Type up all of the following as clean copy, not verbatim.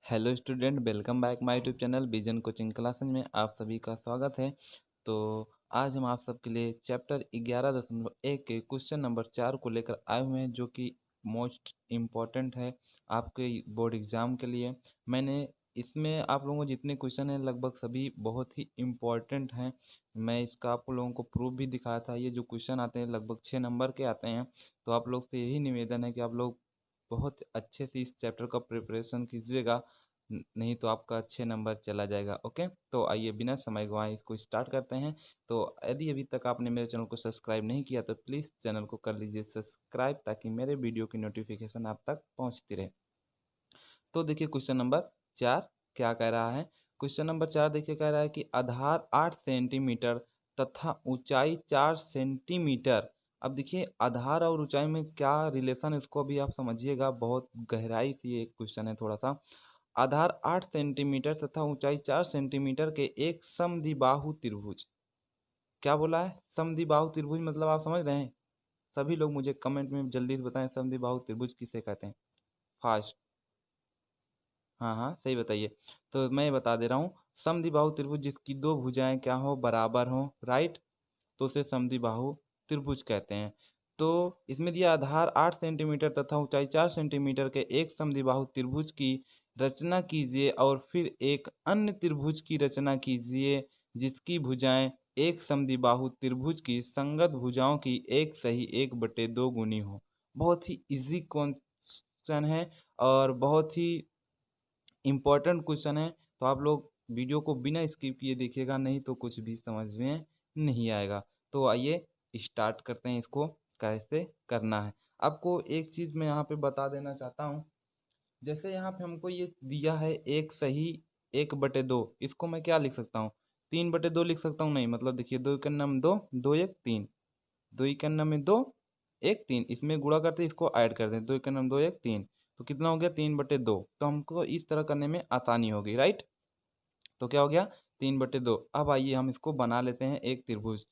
Hello student, welcome back my YouTube channel vision coaching classes में आप सभी का स्वागत है। तो आज हम आप सबके लिए चैप्टर 11.1 के क्वेश्चन नंबर 4 को लेकर आए हुए हैं, जो कि मोस्ट इम्पॉर्टेंट है आपके बोर्ड एग्ज़ाम के लिए। मैंने इसमें आप लोगों को जितने क्वेश्चन हैं लगभग सभी बहुत ही इम्पॉर्टेंट हैं। मैं इसका आप लोगों को प्रूफ भी दिखाया था। ये जो क्वेश्चन आते हैं लगभग 6 नंबर के आते हैं। तो आप लोग से यही निवेदन है कि आप लोग बहुत अच्छे से इस चैप्टर का प्रिपरेशन कीजिएगा, नहीं तो आपका अच्छे नंबर चला जाएगा। ओके, तो आइए बिना समय गंवाए इसको स्टार्ट करते हैं। तो यदि अभी तक आपने मेरे चैनल को सब्सक्राइब नहीं किया तो प्लीज़ चैनल को कर लीजिए सब्सक्राइब, ताकि मेरे वीडियो की नोटिफिकेशन आप तक पहुंचती रहे। तो देखिए क्वेश्चन नंबर 4 क्या कह रहा है। क्वेश्चन नंबर 4 देखिए कह रहा है कि आधार 8 सेंटीमीटर तथा ऊंचाई 4 सेंटीमीटर। अब देखिए आधार और ऊंचाई में क्या रिलेशन है, इसको अभी आप समझिएगा। बहुत गहराई से ये क्वेश्चन है थोड़ा सा। आधार 8 सेंटीमीटर तथा ऊंचाई 4 सेंटीमीटर के एक समद्विबाहु त्रिभुज। क्या बोला है? समद्विबाहु त्रिभुज मतलब आप समझ रहे हैं? सभी लोग मुझे कमेंट में जल्दी से बताएं, समद्विबाहु त्रिभुज किसे कहते हैं? फास्ट। हाँ हाँ, सही बताइए। तो मैं बता दे रहा हूँ, समद्विबाहु त्रिभुज जिसकी दो भुजाएं क्या हो, बराबर हो, राइट, तो उसे समद्विबाहु त्रिभुज कहते हैं। तो इसमें दिया आधार 8 सेंटीमीटर तथा ऊंचाई 4 सेंटीमीटर के एक समद्विबाहु त्रिभुज की रचना कीजिए और फिर एक अन्य त्रिभुज की रचना कीजिए जिसकी भुजाएं एक समद्विबाहु त्रिभुज की संगत भुजाओं की एक सही 1/2 गुनी हो। बहुत ही इजी क्वेश्चन है और बहुत ही इम्पोर्टेंट क्वेश्चन है। तो आप लोग वीडियो को बिना स्किप किए देखिएगा, नहीं तो कुछ भी समझ में नहीं आएगा। तो आइए स्टार्ट करते हैं, इसको कैसे करना है। आपको एक चीज़ मैं यहाँ पे बता देना चाहता हूँ। जैसे यहाँ पे हमको ये दिया है एक सही 1/2, इसको मैं क्या लिख सकता हूँ? 3/2 लिख सकता हूँ? नहीं, मतलब देखिए, दो के नाम दो, दो एक तीन, दो ही के नाम में दो, एक तीन, इसमें गुणा करते हैं, इसको ऐड करते हैं, दो के नाम दो एक तीन, तो कितना हो गया? 3/2। तो हमको इस तरह करने में आसानी होगी, राइट। तो क्या हो गया? 3/2। अब आइए हम इसको बना लेते हैं एक त्रिभुज।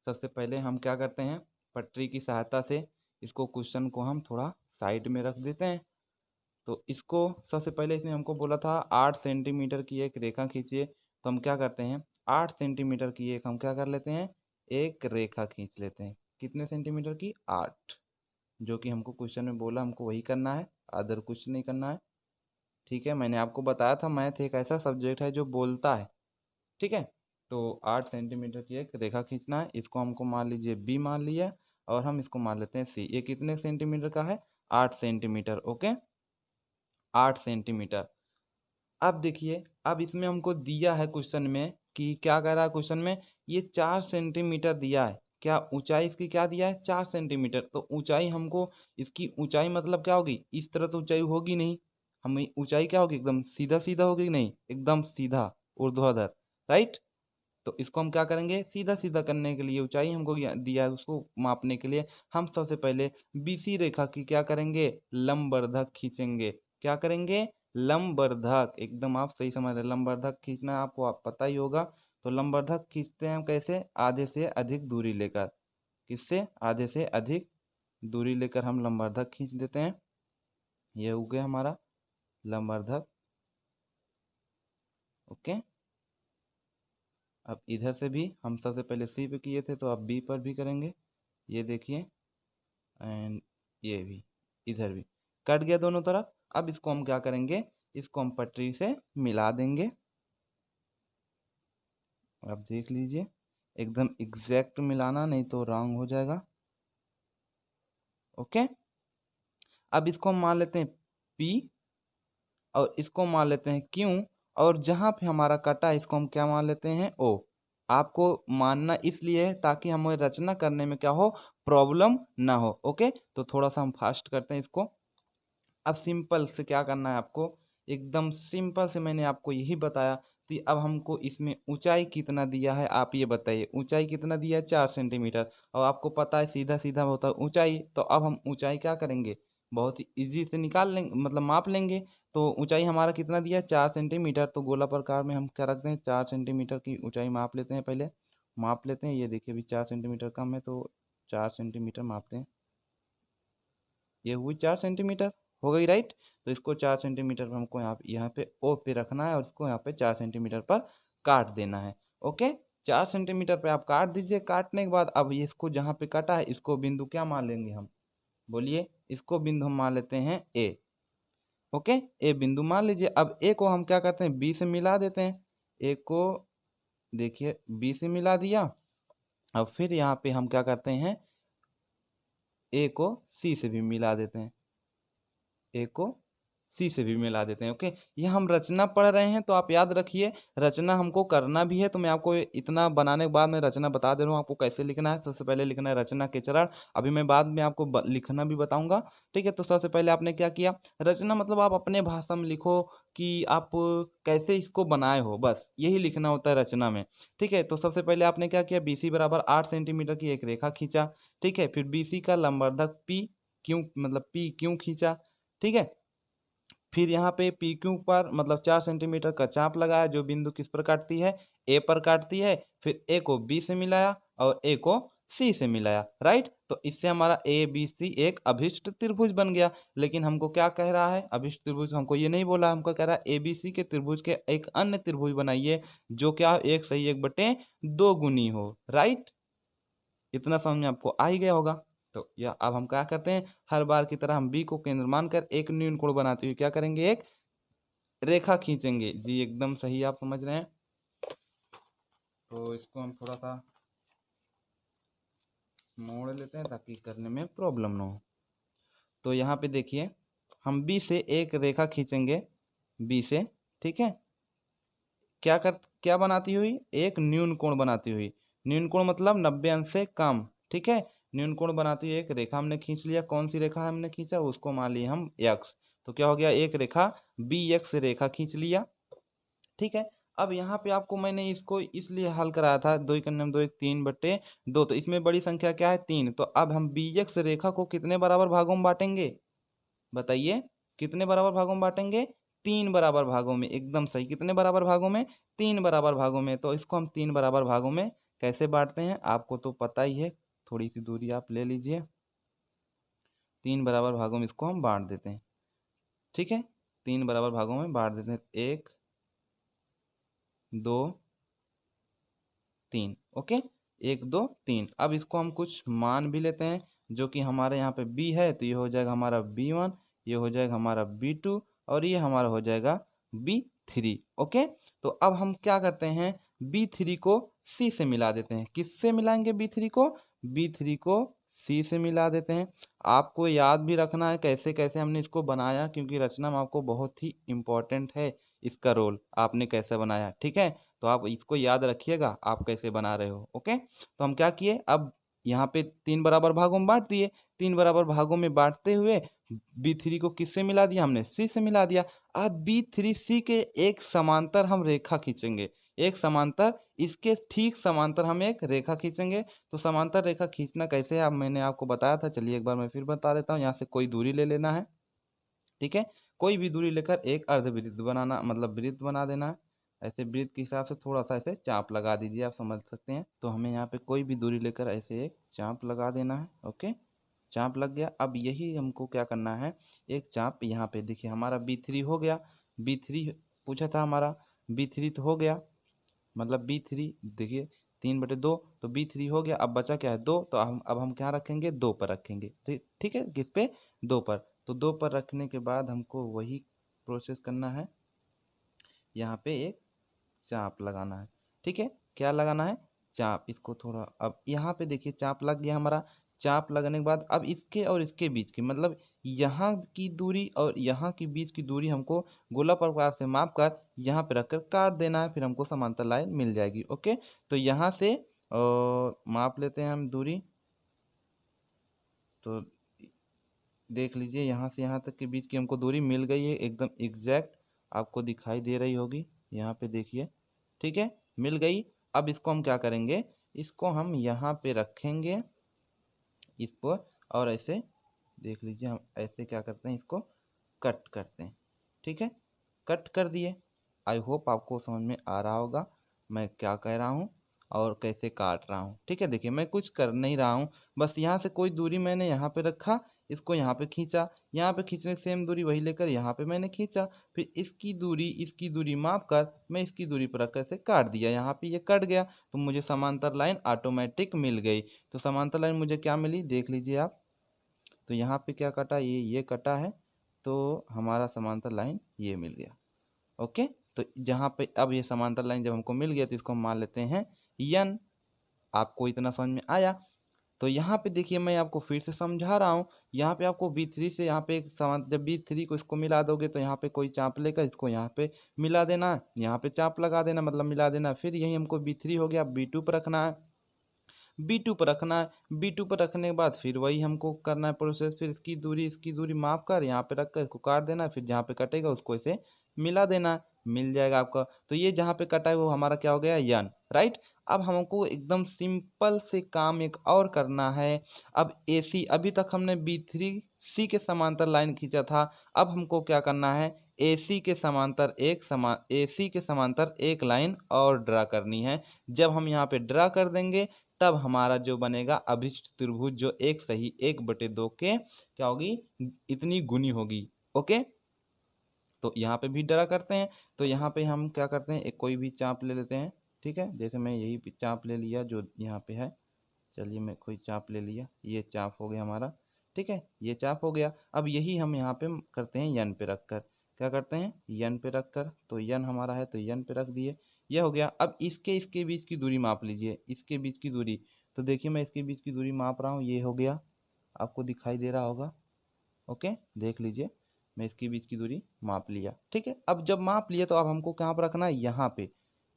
सबसे पहले हम क्या करते हैं, पटरी की सहायता से इसको, क्वेश्चन को हम थोड़ा साइड में रख देते हैं। तो इसको सबसे पहले इसने हमको बोला था 8 सेंटीमीटर की एक रेखा खींचिए। तो हम क्या करते हैं, 8 सेंटीमीटर की एक हम क्या कर लेते हैं, एक रेखा खींच लेते हैं। कितने सेंटीमीटर की? 8। जो कि हमको क्वेश्चन में बोला, हमको वही करना है, अदर कुछ नहीं करना है। ठीक है, मैंने आपको बताया था मैथ एक ऐसा सब्जेक्ट है जो बोलता है। ठीक है, तो 8 सेंटीमीटर की एक रेखा खींचना है। इसको हमको मान लीजिए बी मान लिया, और हम इसको मान लेते हैं सी। ये कितने सेंटीमीटर का है? 8 सेंटीमीटर। Okay, 8 centimetre. अब देखिए, अब इसमें हमको दिया है क्वेश्चन में कि क्या कह रहा है क्वेश्चन में, ये 4 सेंटीमीटर दिया है। क्या ऊंचाई इसकी क्या दिया है? 4 सेंटीमीटर। तो ऊंचाई हमको, इसकी ऊंचाई मतलब क्या होगी? इस तरह तो ऊंचाई होगी नहीं, हमें ऊंचाई क्या होगी? एकदम सीधा सीधा होगी कि नहीं? एकदम सीधा, ऊर्ध्वाधर, राइट। तो इसको हम क्या करेंगे, सीधा सीधा करने के लिए ऊंचाई हमको दिया है, उसको मापने के लिए हम सबसे पहले बीसी रेखा की क्या करेंगे, लंबवर्धक खींचेंगे। क्या करेंगे? लंबवर्धक। एकदम आप सही समझ रहे, लंबवर्धक खींचना आपको आप पता ही होगा। तो लंबवर्धक खींचते हैं हम कैसे? आधे से अधिक दूरी लेकर। किससे? आधे से अधिक दूरी लेकर हम लंबवर्धक खींच देते हैं। ये हो गया हमारा लंबवर्धक। ओके, अब इधर से भी हम सबसे पहले सी पे किए थे, तो अब बी पर भी करेंगे। ये देखिए, एंड ये भी, इधर भी कट गया दोनों तरफ। अब इसको हम क्या करेंगे, इसको हम पटरी से मिला देंगे। अब देख लीजिए, एकदम एग्जैक्ट मिलाना, नहीं तो रॉन्ग हो जाएगा। ओके, अब इसको हम मान लेते हैं P, और इसको मान लेते हैं Q, और जहाँ पे हमारा कटा है इसको हम क्या मान लेते हैं? O। आपको मानना इसलिए है ताकि हमें रचना करने में क्या हो, प्रॉब्लम ना हो। ओके, तो थोड़ा सा हम फास्ट करते हैं इसको। अब सिंपल से क्या करना है आपको, एकदम सिंपल से मैंने आपको यही बताया कि अब हमको इसमें ऊंचाई कितना दिया है, आप ये बताइए। ऊंचाई कितना दिया है? 4 सेंटीमीटर। और आपको पता है सीधा सीधा होता है ऊंचाई, तो अब हम ऊंचाई क्या करेंगे, बहुत ही ईजी से निकाल लेंगे, मतलब माप लेंगे। तो ऊंचाई हमारा कितना दिया है? 4 सेंटीमीटर। तो गोला प्रकार में हम क्या रखते हैं, 4 सेंटीमीटर की ऊंचाई माप लेते हैं। पहले माप लेते हैं, ये देखिए अभी 4 सेंटीमीटर कम है, तो 4 सेंटीमीटर मापते हैं। ये हुई 4 सेंटीमीटर। हो गई राइट। तो इसको 4 सेंटीमीटर पर हमको यहाँ पे ओ पे रखना है और इसको यहाँ पे 4 सेंटीमीटर पर काट देना है। ओके, 4 सेंटीमीटर पे आप काट दीजिए। काटने के बाद अब ये इसको जहाँ पे काटा है इसको बिंदु क्या मान लेंगे हम, बोलिए। इसको बिंदु हम मान लेते हैं ए। ओके, ए बिंदु मान लीजिए। अब ए को हम क्या करते हैं, बी से मिला देते हैं। ए को देखिए बी से मिला दिया। अब फिर यहाँ पे हम क्या करते हैं, ए को सी से भी मिला देते हैं। ए को सी से भी मिला देते हैं। ओके, ये हम रचना पढ़ रहे हैं तो आप याद रखिए रचना हमको करना भी है। तो मैं आपको इतना बनाने के बाद मैं रचना बता दे रहा हूँ आपको कैसे लिखना है। सबसे पहले लिखना है रचना के चरण। अभी मैं बाद में आपको लिखना भी बताऊंगा। ठीक है, तो सबसे पहले आपने क्या किया, रचना मतलब आप अपने भाषा में लिखो कि आप कैसे इसको बनाए हो, बस यही लिखना होता है रचना में। ठीक है, तो सबसे पहले आपने क्या किया, BC बराबर 8 सेंटीमीटर की एक रेखा खींचा। ठीक है, फिर BC का लंबवर्धक P क्यों खींचा। ठीक है, फिर यहाँ पे पी क्यू पर मतलब 4 सेंटीमीटर का चाप लगाया जो बिंदु किस पर काटती है, ए पर काटती है। फिर ए को बी से मिलाया और ए को सी से मिलाया, राइट। तो इससे हमारा ए बी सी एक अभिष्ट त्रिभुज बन गया। लेकिन हमको क्या कह रहा है, अभिष्ट त्रिभुज हमको ये नहीं बोला, हमको कह रहा है ए बी सी के त्रिभुज के एक अन्य त्रिभुज बनाइए जो क्या हो, 1/2 गुनी हो, राइट। इतना समझ में आपको आ ही गया होगा। तो यह अब हम क्या करते हैं, हर बार की तरह हम बी को केंद्र मानकर एक न्यून कोण बनाते हुए क्या करेंगे, एक रेखा खींचेंगे। जी एकदम सही आप समझ रहे हैं। तो इसको हम थोड़ा सा मोड़ लेते हैं ताकि करने में प्रॉब्लम ना हो। तो यहाँ पे देखिए हम बी से एक रेखा खींचेंगे, बी से। ठीक है, क्या बनाती हुई, एक न्यून कोण बनाती हुई। न्यून कोण मतलब 90 अंश से कम। ठीक है, न्यून कोण बनाती हुई एक रेखा हमने खींच लिया। कौन सी रेखा हमने खींचा, उसको मान लिया हम x। तो क्या हो गया, एक रेखा BX रेखा खींच लिया। ठीक है, अब यहाँ पे आपको मैंने इसको इसलिए हल कराया था, 2 × 2 = 3/2। तो इसमें बड़ी संख्या क्या है, 3। तो अब हम BX रेखा को कितने बराबर भागों में बांटेंगे, बताइए कितने बराबर भागों में बांटेंगे, 3 बराबर भागों में। एकदम सही, कितने बराबर भागों में, 3 बराबर भागों में। तो इसको हम 3 बराबर भागों में कैसे बांटते हैं आपको तो पता ही है। थोड़ी सी दूरी आप ले लीजिए, 3 बराबर भागों में इसको हम बांट देते हैं। ठीक है, 3 बराबर भागों में बांट देते हैं, 1 2 3। ओके, 1 2 3। अब इसको हम कुछ मान भी लेते हैं जो कि हमारे यहाँ पे B है। तो ये हो जाएगा हमारा B1, ये हो जाएगा हमारा B2 और ये हमारा हो जाएगा B3। ओके, तो अब हम क्या करते हैं, B3 को C से मिला देते हैं। किससे मिलाएंगे B3 को, B3 को C से मिला देते हैं। आपको याद भी रखना है कैसे कैसे हमने इसको बनाया, क्योंकि रचना में आपको बहुत ही इंपॉर्टेंट है इसका रोल, आपने कैसे बनाया। ठीक है, तो आप इसको याद रखिएगा आप कैसे बना रहे हो। ओके, तो हम क्या किए, अब यहाँ पे 3 बराबर भागों में बांट दिए। 3 बराबर भागों में बांटते हुए B3 को किससे मिला दिया, हमने C से मिला दिया। अब B3C के एक समांतर हम रेखा खींचेंगे, एक समांतर, इसके ठीक समांतर हम एक रेखा खींचेंगे। तो समांतर रेखा खींचना कैसे है, अब मैंने आपको बताया था, चलिए एक बार मैं फिर बता देता हूँ। यहाँ से कोई दूरी ले लेना है। ठीक है, कोई भी दूरी लेकर एक अर्धवृत्त बनाना, मतलब वृत्त बना देना है। ऐसे वृत्त के हिसाब से थोड़ा सा ऐसे चाप लगा दीजिए, आप समझ सकते हैं। तो हमें यहाँ पे कोई भी दूरी लेकर ऐसे एक चाप लगा देना है। ओके, चाप लग गया। अब यही हमको क्या करना है, एक चाप यहाँ पे देखिए हमारा B3 हो गया। B3 पूछा था हमारा, B3 तो हो गया, मतलब B3 देखिए 3/2, तो B3 हो गया। अब बचा क्या है, 2। तो अब हम क्या रखेंगे, 2 पर रखेंगे। ठीक है, किस पे, 2 पर। तो 2 पर रखने के बाद हमको वही प्रोसेस करना है, यहाँ पे एक चाप लगाना है। ठीक है, क्या लगाना है, चाप। इसको थोड़ा, अब यहाँ पे देखिए चाप लग गया हमारा। चाप लगने के बाद अब इसके और इसके बीच की, मतलब यहाँ की दूरी और यहाँ की बीच की दूरी हमको गोला प्रकार से माप कर यहाँ पे रखकर काट देना है, फिर हमको समांतर लाइन मिल जाएगी। ओके, तो यहाँ से माप लेते हैं हम दूरी। तो देख लीजिए यहाँ से यहाँ तक के बीच की हमको दूरी मिल गई है, एकदम एग्जैक्ट आपको दिखाई दे रही होगी, यहाँ पे देखिए। ठीक है, मिल गई। अब इसको हम क्या करेंगे, इसको हम यहाँ पे रखेंगे इसको, और ऐसे देख लीजिए हम ऐसे क्या करते हैं, इसको कट करते हैं। ठीक है, कट कर दिए। आई होप आपको समझ में आ रहा होगा मैं क्या कह रहा हूँ और कैसे काट रहा हूँ। ठीक है, देखिए मैं कुछ कर नहीं रहा हूँ, बस यहाँ से कोई दूरी मैंने यहाँ पे रखा, इसको यहाँ पे खींचा, यहाँ पे खींचने की सेम दूरी वही लेकर यहाँ पे मैंने खींचा, फिर इसकी दूरी माप कर मैं इसकी दूरी पर रखकर इसे काट दिया, यहाँ पे ये कट गया तो मुझे समांतर लाइन ऑटोमेटिक मिल गई। तो समांतर लाइन मुझे क्या मिली देख लीजिए आप। तो यहाँ पे क्या कटा, ये कटा है, तो हमारा समांतर लाइन ये मिल गया। ओके, तो जहाँ पे अब ये समांतर लाइन जब हमको मिल गया तो इसको हम मान लेते हैं यन। आपको इतना समझ में आया? तो यहाँ पे देखिए मैं आपको फिर से समझा रहा हूँ। यहाँ पे आपको B3 से यहाँ पे एक समान, जब B3 को इसको मिला दोगे तो यहाँ पे कोई चाप लेकर इसको यहाँ पे मिला देना, यहाँ पे चाप लगा देना, मतलब मिला देना। फिर यही हमको B3 हो गया, B2 पर रखना है, B2 पर रखना है। B2 पर रखने के बाद फिर वही हमको करना है प्रोसेस, फिर इसकी दूरी माप कर यहाँ पे रख कर इसको काट देना है, फिर जहाँ पे कटेगा उसको इसे मिला देना है, मिल जाएगा आपका। तो ये जहाँ पे कटा है वो हमारा क्या हो गया, यन, राइट। अब हमको एकदम सिंपल से काम एक और करना है। अब AC, अभी तक हमने B3C के समांतर लाइन खींचा था, अब हमको क्या करना है, AC के समांतर एक लाइन और ड्रा करनी है। जब हम यहाँ पे ड्रा कर देंगे तब हमारा जो बनेगा अभिष्ट त्रिभुज, जो एक सही 1/2 के क्या होगी, इतनी गुनी होगी। ओके, तो यहाँ पे भी ड्रा करते हैं। तो यहाँ पे हम क्या करते हैं, एक कोई भी चाप ले लेते हैं, ठीक है। जैसे मैं यही चाप ले लिया जो यहाँ पे है, चलिए मैं कोई चाप ले लिया, ये चाप हो गया हमारा, ठीक है, ये चाप हो गया। अब यही हम यहाँ पे करते हैं यन पे रख कर, क्या करते हैं, यन पे रख कर, तो यन हमारा है तो यन पे रख दिए, ये हो गया। अब इसके बीच की दूरी माप लीजिए, इसके बीच की दूरी। तो देखिए मैं इसके बीच की दूरी माप रहा हूँ, ये हो गया, आपको दिखाई दे रहा होगा। ओके, देख लीजिए मैं इसके बीच की दूरी माप लिया, ठीक है। अब जब माप लिया तो अब हमको कहाँ पर रखना है, यहाँ पे।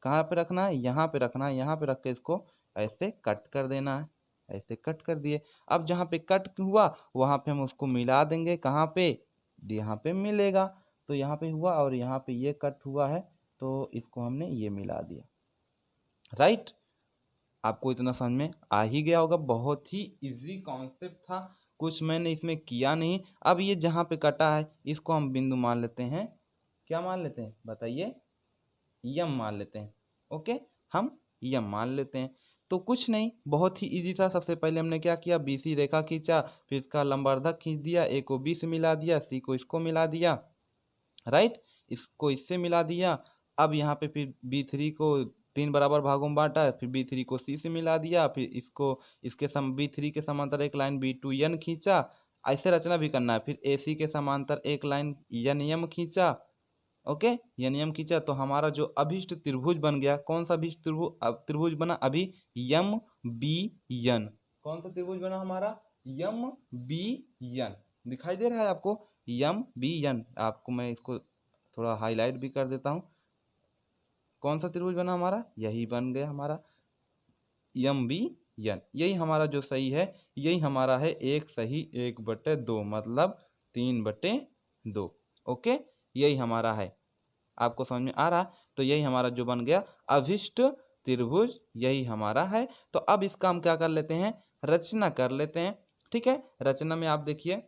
कहाँ पे रखना है, यहाँ पे रखना है। यहाँ पे रख के इसको ऐसे कट कर देना है, ऐसे कट कर दिए। अब जहाँ पे कट हुआ वहाँ पे हम उसको मिला देंगे, कहाँ पे, यहाँ पे मिलेगा। तो यहाँ पे हुआ और यहाँ पे ये कट हुआ है, तो इसको हमने ये मिला दिया, राइट। आपको इतना समझ में आ ही गया होगा, बहुत ही इजी कॉन्सेप्ट था, कुछ मैंने इसमें किया नहीं। अब ये जहाँ पे कटा है इसको हम बिंदु मान लेते हैं, क्या मान लेते हैं बताइए, यम मान लेते हैं। ओके, हम यम मान लेते हैं। तो कुछ नहीं, बहुत ही इजी था। सबसे पहले हमने क्या किया, BC रेखा खींचा, फिर इसका लंबवर्धक खींच दिया, A को B से मिला दिया, C को इसको मिला दिया, राइट, इसको इससे मिला दिया। अब यहाँ पे फिर B3 को 3 बराबर भागों में बांटा, फिर B3 को C से मिला दिया, फिर इसको B3 के समांतर एक लाइन B2N खींचा, ऐसे रचना भी करना है। फिर AC के समांतर एक लाइन NM खींचा, ओके, NM खींचा, तो हमारा जो अभिष्ट त्रिभुज बन गया, कौन सा अभिष्ट त्रिभुज बना, अभी MBN। कौन सा त्रिभुज बना हमारा, MBN, दिखाई दे रहा है आपको, MBN। आपको मैं इसको थोड़ा हाईलाइट भी कर देता हूँ। कौन सा त्रिभुज बना हमारा, यही बन गया हमारा MBN। यही हमारा जो सही है, यही हमारा है एक सही 1/2, मतलब 3/2। ओके, यही हमारा है, आपको समझ में आ रहा। तो यही हमारा जो बन गया अभिष्ट त्रिभुज, यही हमारा है। तो अब इसका हम क्या कर लेते हैं, रचना कर लेते हैं, ठीक है। रचना में आप देखिए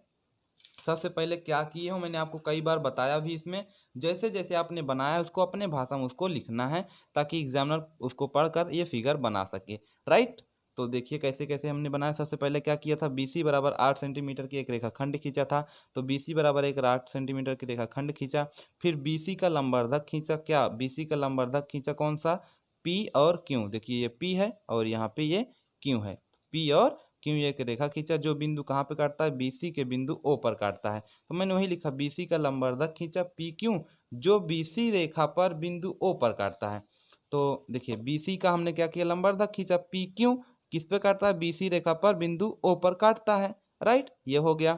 सबसे पहले क्या किए हो, मैंने आपको कई बार बताया भी, इसमें जैसे जैसे आपने बनाया उसको अपने भाषा में उसको लिखना है, ताकि एग्जामिनर उसको पढ़कर ये फिगर बना सके, राइट। तो देखिए कैसे कैसे हमने बनाया। सबसे पहले क्या किया था, BC बराबर 8 सेंटीमीटर की एक रेखाखंड खींचा था। तो BC बराबर 8 सेंटीमीटर की रेखाखंड खींचा, फिर BC का लंबवर्धक खींचा, क्या, BC का लंबवर्धक खींचा, कौन सा, P और Q। देखिए ये P है और यहाँ पे ये Q है, P और क्यों, एक रेखा खींचा जो बिंदु कहाँ पे काटता है, BC के बिंदु O पर काटता है। तो मैंने वही लिखा, BC का लंबवर्धक खींचा PQ, जो BC रेखा पर बिंदु O पर काटता है। तो देखिए BC का हमने क्या किया, लंबवर्धक खींचा, PQ किस पे काटता है, BC रेखा पर बिंदु O पर काटता है, राइट, ये हो गया।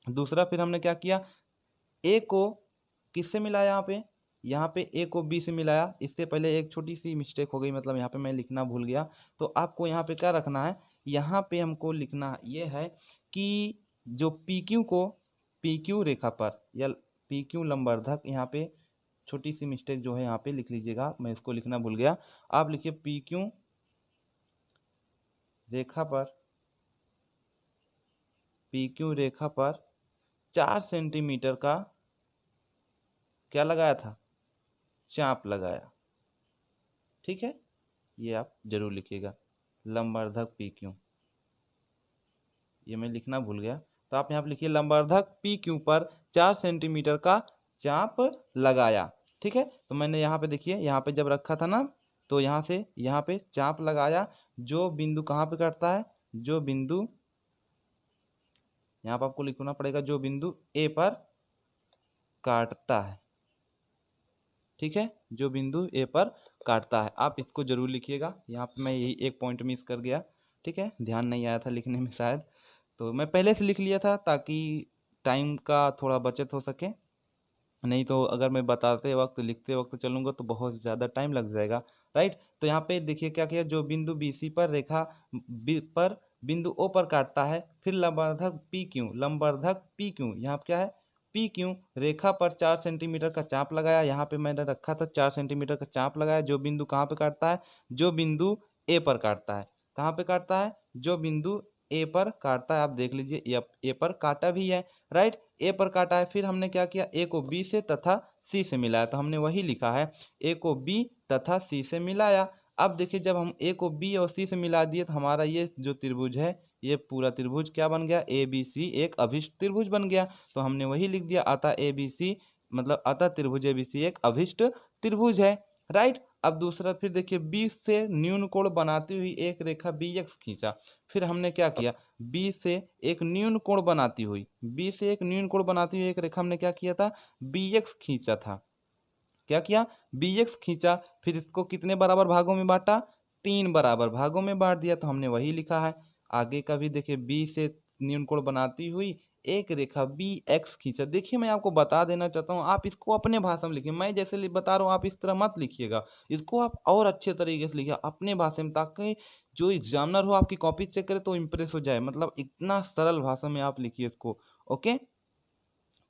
दूसरा फिर हमने क्या किया, A को किससे मिलाया, यहाँ पे A को B से मिलाया। इससे पहले एक छोटी सी मिस्टेक हो गई, मतलब यहाँ पे मैं लिखना भूल गया। तो आपको यहाँ पे क्या रखना है, यहाँ पे हमको लिखना ये है कि जो PQ को PQ रेखा पर या PQ लंबवर्धक, यहाँ पे छोटी सी मिस्टेक जो है यहाँ पे लिख लीजिएगा, मैं इसको लिखना भूल गया। आप लिखिए PQ रेखा पर, PQ रेखा पर 4 सेंटीमीटर का क्या लगाया था, चाप लगाया, ठीक है। ये आप जरूर लिखिएगा, लंबवर्धक PQ, ये मैं लिखना भूल गया, तो आप यहाँ पे लिखिए लंबवर्धक पी क्यू पर 4 सेंटीमीटर का चाप लगाया। ठीक है, तो मैंने यहाँ पे देखिए, यहाँ पे जब रखा था ना, तो यहाँ से यहाँ पे चाप लगाया। जो बिंदु कहाँ पे काटता है, जो बिंदु यहाँ पर आपको लिखना पड़ेगा, जो बिंदु ए पर काटता है। ठीक है, जो बिंदु ए पर काटता है, आप इसको जरूर लिखिएगा। यहाँ पे मैं यही एक पॉइंट मिस कर गया। ठीक है, ध्यान नहीं आया था लिखने में शायद, तो मैं पहले से लिख लिया था ताकि टाइम का थोड़ा बचत हो सके। नहीं तो अगर मैं बताते वक्त लिखते वक्त चलूंगा तो बहुत ज़्यादा टाइम लग जाएगा। राइट, तो यहाँ पे देखिए क्या किया, जो बिंदु बी सी पर रेखा पर बिंदु ओ पर काटता है, फिर लंबवर्धक पी क्यू यहाँ पे क्या है, पी क्यू रेखा पर 4 सेंटीमीटर का चाप लगाया। यहाँ पे मैंने रखा था 4 सेंटीमीटर का चाप लगाया। जो बिंदु कहाँ पे काटता है, जो बिंदु ए पर काटता है। कहाँ पे काटता है, जो बिंदु ए पर काटता है। आप देख लीजिए ए पर काटा भी है। राइट, ए पर काटा है। फिर हमने क्या किया, ए को बी से तथा सी से मिलाया, तो हमने वही लिखा है, ए को बी तथा सी से मिलाया। अब देखिए, जब हम ए को बी और सी से मिला दिए तो हमारा ये जो त्रिभुज है, ये पूरा त्रिभुज क्या बन गया, ए बी सी एक अभिष्ट त्रिभुज बन गया। तो हमने वही लिख दिया, अतः ए बी सी मतलब अतः त्रिभुज ए बी सी एक अभिष्ट त्रिभुज है। राइट, अब दूसरा फिर देखिए, बी से न्यून कोण बनाती हुई एक रेखा बी एक्स खींचा। फिर हमने क्या किया, बी से एक न्यून कोण बनाती हुई एक रेखा हमने क्या किया था, बी एक्स खींचा था। क्या किया, बी एक्स खींचा। फिर इसको कितने बराबर भागों में बांटा, 3 बराबर भागों में बांट दिया, तो हमने वही लिखा है। आगे का भी देखिए, बी से न्यून कोण बनाती हुई एक रेखा बी एक्स खींचा। देखिए, मैं आपको बता देना चाहता हूँ, आप इसको अपने भाषा में लिखिए। मैं जैसे बता रहा हूँ आप इस तरह मत लिखिएगा, इसको आप और अच्छे तरीके से लिखिए अपने भाषा में, ताकि जो एग्जामिनर हो आपकी कॉपी चेक करे तो इम्प्रेस हो जाए। मतलब इतना सरल भाषा में आप लिखिए इसको। ओके,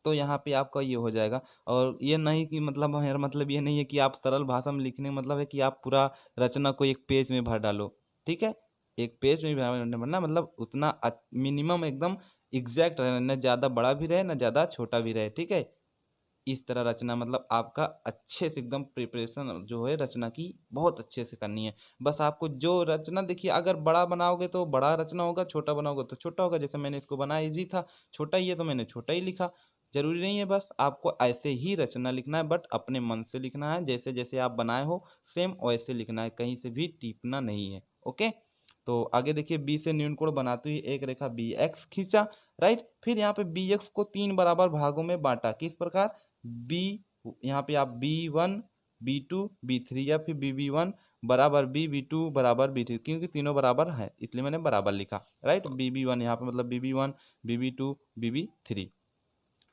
तो यहाँ पे आपका ये हो जाएगा। और ये नहीं कि मतलब, मेरा मतलब ये नहीं है कि आप सरल भाषा में लिखने मतलब है कि आप पूरा रचना को एक पेज में भर डालो। ठीक है, एक पेज में भरना मतलब उतना मिनिमम एकदम एग्जैक्ट रहे, न ज़्यादा बड़ा भी रहे न ज़्यादा छोटा भी रहे। ठीक है, इस तरह रचना मतलब आपका अच्छे से एकदम प्रिपरेशन जो है रचना की बहुत अच्छे से करनी है। बस आपको जो रचना देखिए, अगर बड़ा बनाओगे तो बड़ा रचना होगा, छोटा बनाओगे तो छोटा होगा। जैसे मैंने इसको बनाया, इजी था, छोटा ही है तो मैंने छोटा ही लिखा। जरूरी नहीं है, बस आपको ऐसे ही रचना लिखना है, बट अपने मन से लिखना है, जैसे जैसे आप बनाए हो सेम वैसे लिखना है, कहीं से भी टीपना नहीं है। ओके, तो आगे देखिए, बी से न्यून कोण बनाती हुई एक रेखा बी एक्स खींचा। राइट, फिर यहाँ पे बी एक्स को 3 बराबर भागों में बांटा। किस प्रकार, बी यहाँ पे आप B1 B2 B3 या फिर BB1 बराबर BB2 बराबर B3, क्योंकि तीनों बराबर है इसलिए मैंने बराबर लिखा। राइट, BB1 यहाँ पे मतलब BB1 BB2 BB3।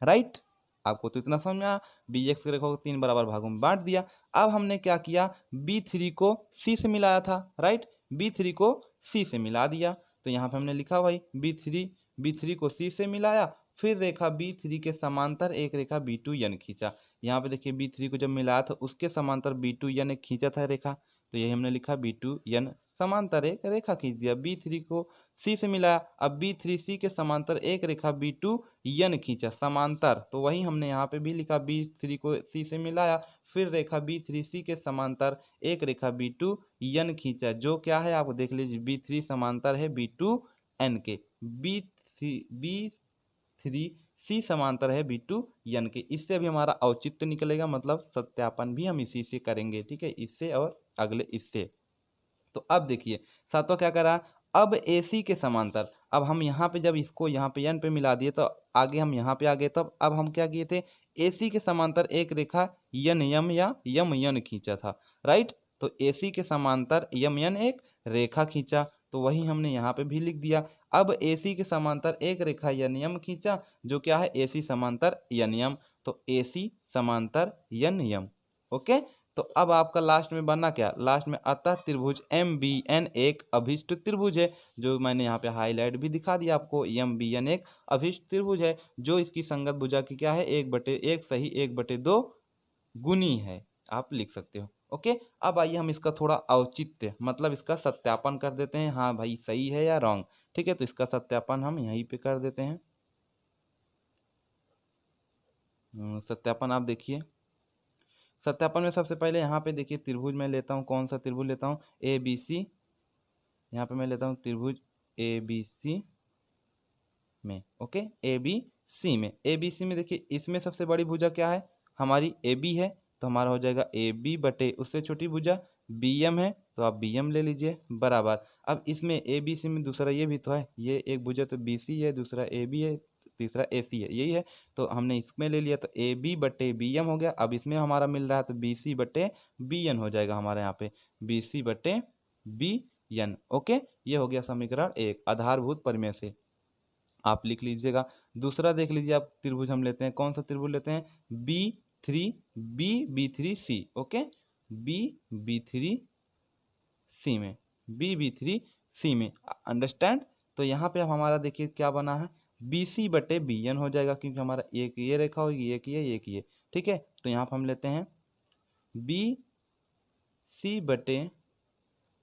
राइट, आपको तो इतना समझ में आया। बी एक्स की रेखा को 3 बराबर भागों में बांट दिया। अब हमने क्या किया, B3 को C से मिलाया था। राइट, B3 को C से मिला दिया, तो यहाँ पे हमने लिखा भाई B3 को C से मिलाया। फिर रेखा B3 के समांतर एक रेखा B2N खींचा। यहाँ पे देखिए, B3 को जब मिलाया था उसके समांतर B2N एक खींचा था रेखा, तो यही हमने लिखा B2N समांतर एक रेखा खींच दिया। B3 को C से मिलाया, अब B3C के समांतर एक रेखा B2N खींचा समांतर, तो वही हमने यहाँ पे भी लिखा, B3 को C से मिलाया। फिर रेखा B3C के समांतर एक रेखा B2N खींचा, जो क्या है आप देख लीजिए, B3 समांतर है B2N के, B3C समांतर है B2N के। इससे भी हमारा औचित्य निकलेगा, मतलब सत्यापन भी हम इसी से करेंगे। ठीक है, इससे और अगले इससे। तो अब देखिए, सातवां क्या करा, अब AC के समांतर, अब हम यहाँ पे जब इसको यहाँ पे N पे मिला दिए तो आगे हम यहाँ पे आ गए, तब अब हम क्या किए थे, AC के समांतर एक रेखा NM या YN खींचा था। राइट, तो AC के समांतर YN एक रेखा खींचा, तो वही हमने यहाँ पे भी लिख दिया। अब AC के समांतर एक रेखा NM खींचा, जो क्या है AC समांतर NM, तो AC समांतर NM। ओके, तो अब आपका लास्ट में बनना क्या, लास्ट में अतः त्रिभुज MBN एक अभिष्ट त्रिभुज है, जो मैंने यहाँ पे हाईलाइट भी दिखा दिया आपको। MBN एक अभिष्ट त्रिभुज है, जो इसकी संगत भुजा की क्या है, 1/1 सही 1/2 गुनी है, आप लिख सकते हो। ओके, अब आइए हम इसका थोड़ा औचित्य मतलब इसका सत्यापन कर देते हैं, हाँ भाई सही है या रॉन्ग। ठीक है, तो इसका सत्यापन हम यहीं पे कर देते हैं। सत्यापन आप देखिए, सत्यापन में सबसे पहले यहाँ पे देखिए, त्रिभुज मैं लेता हूँ, कौन सा त्रिभुज लेता हूँ, ABC। यहाँ पे मैं लेता हूँ त्रिभुज ABC। में। ओके, ए बी सी में, ए बी सी में देखिए इसमें सबसे बड़ी भुजा क्या है, हमारी ए बी है, तो हमारा हो जाएगा ए बी बटे उससे छोटी भुजा बी एम है, तो आप बी एम ले लीजिए बराबर। अब इसमें ए बी सी में दूसरा ये भी तो है, ये एक भुजा तो बी सी है, दूसरा ए बी है, तीसरा ए सी है, यही है, तो हमने इसमें ले लिया, तो ए बी बटे बी एम हो गया। अब इसमें हमारा मिल रहा है तो बी सी बटे बी एन हो जाएगा हमारे यहाँ पे, बी सी बटे बी एन। ओके, ये हो गया समीकरण एक आधारभूत प्रमेय से, आप लिख लीजिएगा। दूसरा देख लीजिए आप, त्रिभुज हम लेते हैं, कौन सा त्रिभुज लेते हैं, B three B three C. Okay, B B three C में, बी बी थ्री सी में, अंडरस्टैंड। तो यहाँ पे अब हमारा देखिए क्या बना है, बी सी बटे बी एन हो जाएगा, क्योंकि हमारा एक ये रेखा होगी, एक ये, ठीक है। तो यहाँ पर हम लेते हैं बी सी बटे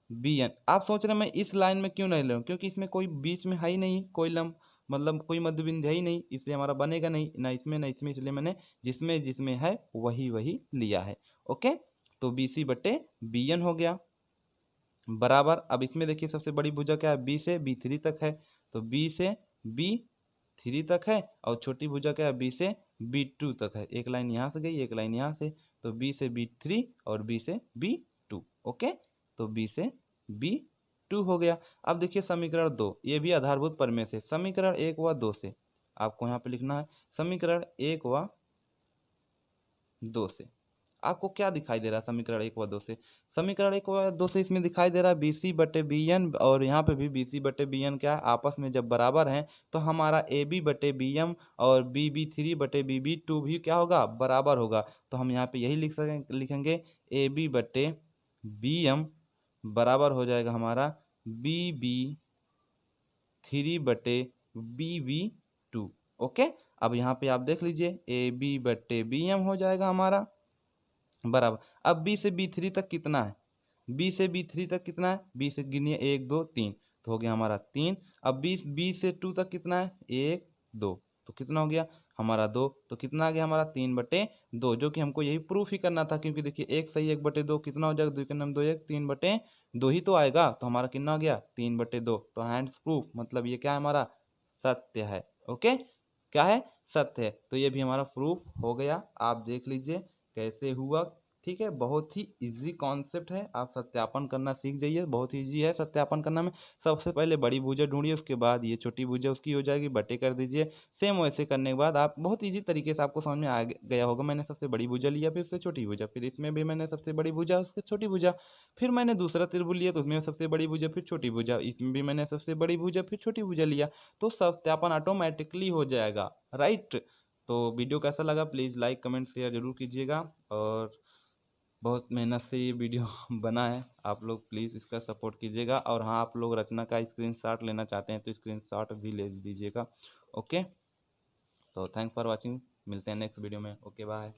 बी एन। आप सोच रहे हैं मैं इस लाइन में क्यों नहीं ले रहा हूँ, क्योंकि इसमें कोई बीच में है ही नहीं, कोई लंब मतलब कोई मध्य बिंदु है ही नहीं, इसलिए हमारा बनेगा नहीं, ना इसमें ना इसमें, इसलिए मैंने जिसमें जिसमें है वही वही लिया है। ओके, तो बी सी बटे बी एन हो गया बराबर। अब इसमें देखिए सबसे बड़ी भुजा क्या है, बी से बी थ्री तक है, तो बी से बी थ्री तक है, और छोटी भुजा क्या है, बी से बी टू तक है। एक लाइन यहाँ से गई, एक लाइन यहाँ से, तो बी से बी थ्री और बी से बी टू। ओके, तो बी से बी टू हो गया। अब देखिए समीकरण दो, ये भी आधारभूत प्रमेय से, समीकरण एक व दो से आपको यहाँ पे लिखना है, समीकरण एक व दो से आपको क्या दिखाई दे रहा है, समीकरण एक व दो से, समीकरण एक व दो से इसमें दिखाई दे रहा है बी सी बटे बी एन, और यहाँ पे भी बी सी बटे बी एन क्या है, आपस में जब बराबर हैं तो हमारा ए बी बटे बी एम और बी बी थ्री बटे बी बी टू भी क्या होगा, बराबर होगा। तो हम यहाँ पे यही लिखेंगे ए बी बटे बी एम बराबर हो जाएगा हमारा बी बी थ्री बटे बी बी टू। ओके, अब यहाँ पे आप देख लीजिए ए बी बटे बी एम हो जाएगा हमारा बराबर। अब बी से बी थ्री तक कितना है, बी से बी थ्री तक कितना है, बी से गिनिए एक दो तीन, तो हो गया हमारा तीन। अब बी से टू तक कितना है, एक दो, तो कितना हो गया हमारा दो, तो कितना आ गया हमारा तीन बटे दो, जो कि हमको यही प्रूफ ही करना था, क्योंकि देखिए एक सही एक बटे दो कितना हो जाएगा, दो के नाम दो एक, तीन बटे दो ही तो आएगा, तो हमारा कितना हो गया तीन बटे दो। तो हैंड्स प्रूफ मतलब ये क्या है हमारा सत्य है। ओके, क्या है, सत्य है, तो ये भी हमारा प्रूफ हो गया। आप देख लीजिए कैसे हुआ, ठीक है, बहुत ही इजी कॉन्सेप्ट है, आप सत्यापन करना सीख जाइए, बहुत ही इजी है सत्यापन करना में। सबसे पहले बड़ी भुजा ढूंढिए, उसके बाद ये छोटी भुजा उसकी हो जाएगी, बटे कर दीजिए, सेम वैसे करने के बाद आप बहुत इजी तरीके से आपको समझ में आ गया होगा। मैंने सबसे बड़ी भुजा लिया, फिर उससे छोटी भुजा, फिर इसमें भी मैंने सबसे बड़ी भुजा उससे छोटी भुजा, फिर मैंने दूसरा त्रिभुज लिया तो उसमें सबसे बड़ी भुजा फिर छोटी भुजा, इसमें भी मैंने सबसे बड़ी भुजा फिर छोटी भुजा लिया, तो सत्यापन ऑटोमेटिकली हो जाएगा, राइट। तो वीडियो कैसा लगा प्लीज़ लाइक कमेंट शेयर जरूर कीजिएगा, और बहुत मेहनत से ये वीडियो बना है, आप लोग प्लीज़ इसका सपोर्ट कीजिएगा। और हाँ, आप लोग रचना का स्क्रीनशॉट लेना चाहते हैं तो स्क्रीनशॉट भी ले लीजिएगा। ओके, तो थैंक्स फॉर वाचिंग, मिलते हैं नेक्स्ट वीडियो में। Okay, bye.